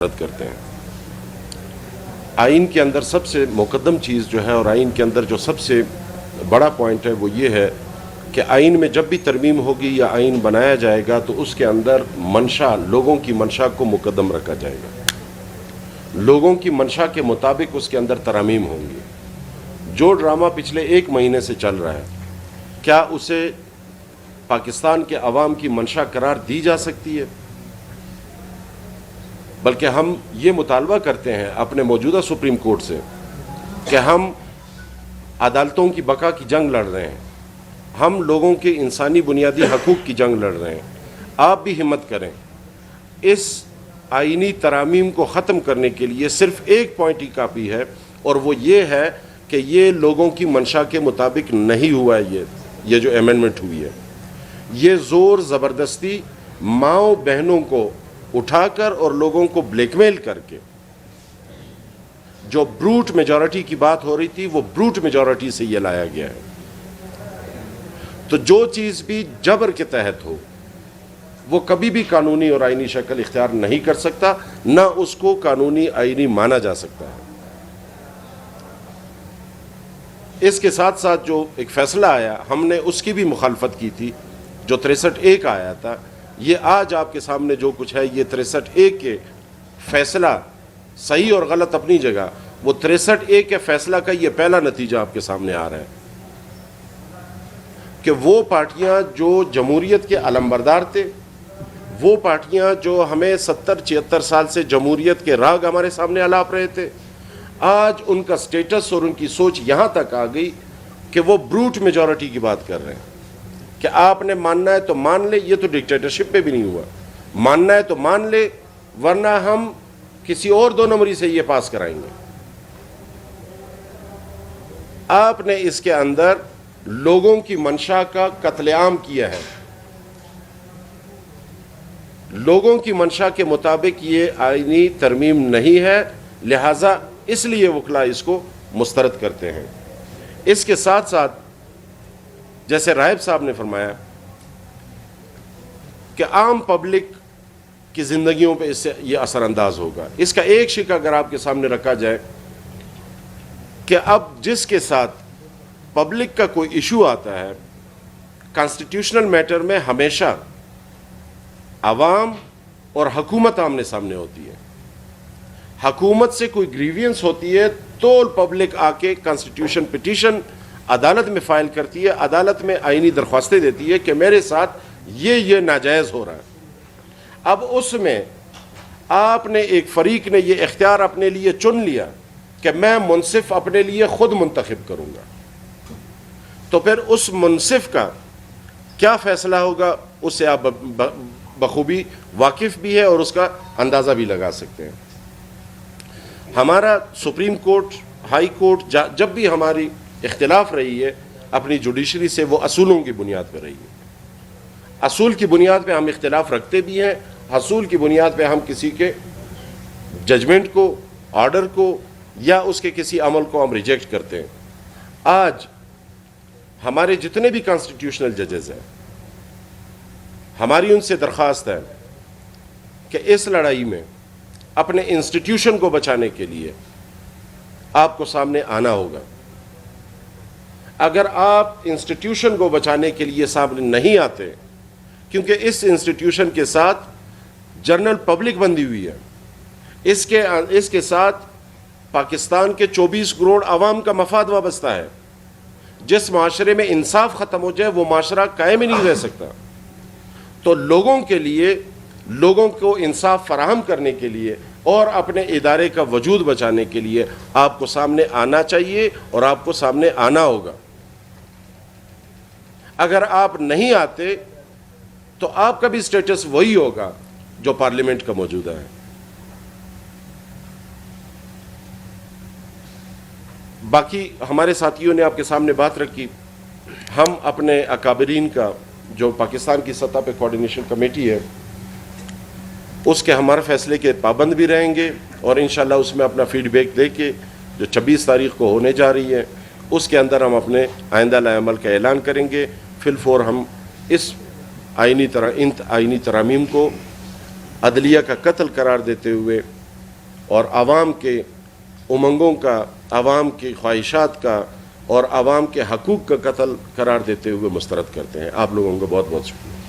کرتے ہیں۔ آئین کے اندر سب سے مقدم چیز جو ہے اور آئین کے اندر جو سب سے بڑا پوائنٹ ہے وہ یہ ہے کہ آئین میں جب بھی ترمیم ہوگی یا آئین بنایا جائے گا تو اس کے اندر منشا، لوگوں کی منشا کو مقدم رکھا جائے گا۔ لوگوں کی منشا کے مطابق اس کے اندر ترامیم ہوں گی۔ جو ڈرامہ پچھلے 1 مہینے سے چل رہا ہے، کیا اسے پاکستان کے عوام کی منشا قرار دی جا سکتی ہے؟ بلکہ ہم یہ مطالبہ کرتے ہیں اپنے موجودہ سپریم کورٹ سے کہ ہم عدالتوں کی بقا کی جنگ لڑ رہے ہیں، ہم لوگوں کے انسانی بنیادی حقوق کی جنگ لڑ رہے ہیں۔ آپ بھی ہمت کریں، اس آئینی ترامیم کو ختم کرنے کے لیے صرف ایک پوائنٹ ہی کافی ہے، اور وہ یہ ہے کہ یہ لوگوں کی منشا کے مطابق نہیں ہوا ہے۔ یہ جو امینڈمنٹ ہوئی ہے، یہ زور زبردستی ماؤں بہنوں کو اٹھا کر اور لوگوں کو بلیک میل کر کے، جو بروٹ میجورٹی کی بات ہو رہی تھی وہ بروٹ میجورٹی سے یہ لایا گیا ہے۔ تو جو چیز بھی جبر کے تحت ہو وہ کبھی بھی قانونی اور آئینی شکل اختیار نہیں کر سکتا، نہ اس کو قانونی آئینی مانا جا سکتا ہے۔ اس کے ساتھ ساتھ جو ایک فیصلہ آیا، ہم نے اس کی بھی مخالفت کی تھی، جو 63(a) کا آیا تھا۔ یہ آج آپ کے سامنے جو کچھ ہے، یہ 63(a) کے فیصلہ صحیح اور غلط اپنی جگہ، وہ 63(a) کے فیصلہ کا یہ پہلا نتیجہ آپ کے سامنے آ رہا ہے کہ وہ پارٹیاں جو جمہوریت کے علمبردار تھے، وہ پارٹیاں جو ہمیں 70-76 سال سے جمہوریت کے راگ ہمارے سامنے الاپ رہے تھے، آج ان کا سٹیٹس اور ان کی سوچ یہاں تک آ گئی کہ وہ بروٹ میجورٹی کی بات کر رہے ہیں کہ آپ نے ماننا ہے تو مان لے۔ یہ تو ڈکٹیٹرشپ پہ بھی نہیں ہوا، ماننا ہے تو مان لے ورنہ ہم کسی اور 2 نمبری سے یہ پاس کرائیں گے۔ آپ نے اس کے اندر لوگوں کی منشا کا قتل عام کیا ہے۔ لوگوں کی منشا کے مطابق یہ آئینی ترمیم نہیں ہے، لہذا اس لیے وکلا اس کو مسترد کرتے ہیں۔ اس کے ساتھ ساتھ جیسے رائب صاحب نے فرمایا کہ عام پبلک کی زندگیوں پہ اس سے یہ اثر انداز ہوگا۔ اس کا ایک شق اگر آپ کے سامنے رکھا جائے کہ اب جس کے ساتھ پبلک کا کوئی ایشو آتا ہے، کانسٹیٹیوشنل میٹر میں ہمیشہ عوام اور حکومت آمنے سامنے ہوتی ہے۔ حکومت سے کوئی گریوینس ہوتی ہے تو پبلک آ کے کانسٹیٹیوشن پٹیشن عدالت میں فائل کرتی ہے، عدالت میں آئینی درخواستیں دیتی ہے کہ میرے ساتھ یہ ناجائز ہو رہا ہے۔ اب اس میں آپ نے ایک فریق نے یہ اختیار اپنے لیے چن لیا کہ میں منصف اپنے لیے خود منتخب کروں گا، تو پھر اس منصف کا کیا فیصلہ ہوگا اس سے آپ بخوبی واقف بھی ہے اور اس کا اندازہ بھی لگا سکتے ہیں۔ ہمارا سپریم کورٹ، ہائی کورٹ جب بھی ہماری اختلاف رہی ہے اپنی جوڈیشری سے، وہ اصولوں کی بنیاد پہ رہی ہے۔ اصول کی بنیاد پہ ہم اختلاف رکھتے بھی ہیں، اصول کی بنیاد پہ ہم کسی کے ججمنٹ کو، آرڈر کو یا اس کے کسی عمل کو ہم ریجیکٹ کرتے ہیں۔ آج ہمارے جتنے بھی کانسٹیٹیوشنل ججز ہیں، ہماری ان سے درخواست ہے کہ اس لڑائی میں اپنے انسٹیٹیوشن کو بچانے کے لیے آپ کو سامنے آنا ہوگا۔ اگر آپ انسٹیٹیوشن کو بچانے کے لیے سامنے نہیں آتے، کیونکہ اس انسٹیٹیوشن کے ساتھ جنرل پبلک بندھی ہوئی ہے، اس کے ساتھ پاکستان کے 24 کروڑ عوام کا مفاد وابستہ ہے۔ جس معاشرے میں انصاف ختم ہو جائے وہ معاشرہ قائم ہی نہیں رہ سکتا۔ تو لوگوں کے لیے، لوگوں کو انصاف فراہم کرنے کے لیے اور اپنے ادارے کا وجود بچانے کے لیے آپ کو سامنے آنا چاہیے اور آپ کو سامنے آنا ہوگا۔ اگر آپ نہیں آتے تو آپ کا بھی سٹیٹس وہی ہوگا جو پارلیمنٹ کا موجودہ ہے۔ باقی ہمارے ساتھیوں نے آپ کے سامنے بات رکھی، ہم اپنے اکابرین کا جو پاکستان کی سطح پہ کوارڈینیشن کمیٹی ہے، اس کے ہمارے فیصلے کے پابند بھی رہیں گے، اور انشاءاللہ اس میں اپنا فیڈ بیک دے کے جو 26 تاریخ کو ہونے جا رہی ہے اس کے اندر ہم اپنے آئندہ لائے عمل کا اعلان کریں گے۔ فی الفور ہم اس آئینی ترامیم کو عدلیہ کا قتل قرار دیتے ہوئے اور عوام کے امنگوں کا، عوام کی خواہشات کا اور عوام کے حقوق کا قتل قرار دیتے ہوئے مسترد کرتے ہیں۔ آپ لوگوں کو بہت بہت شکریہ۔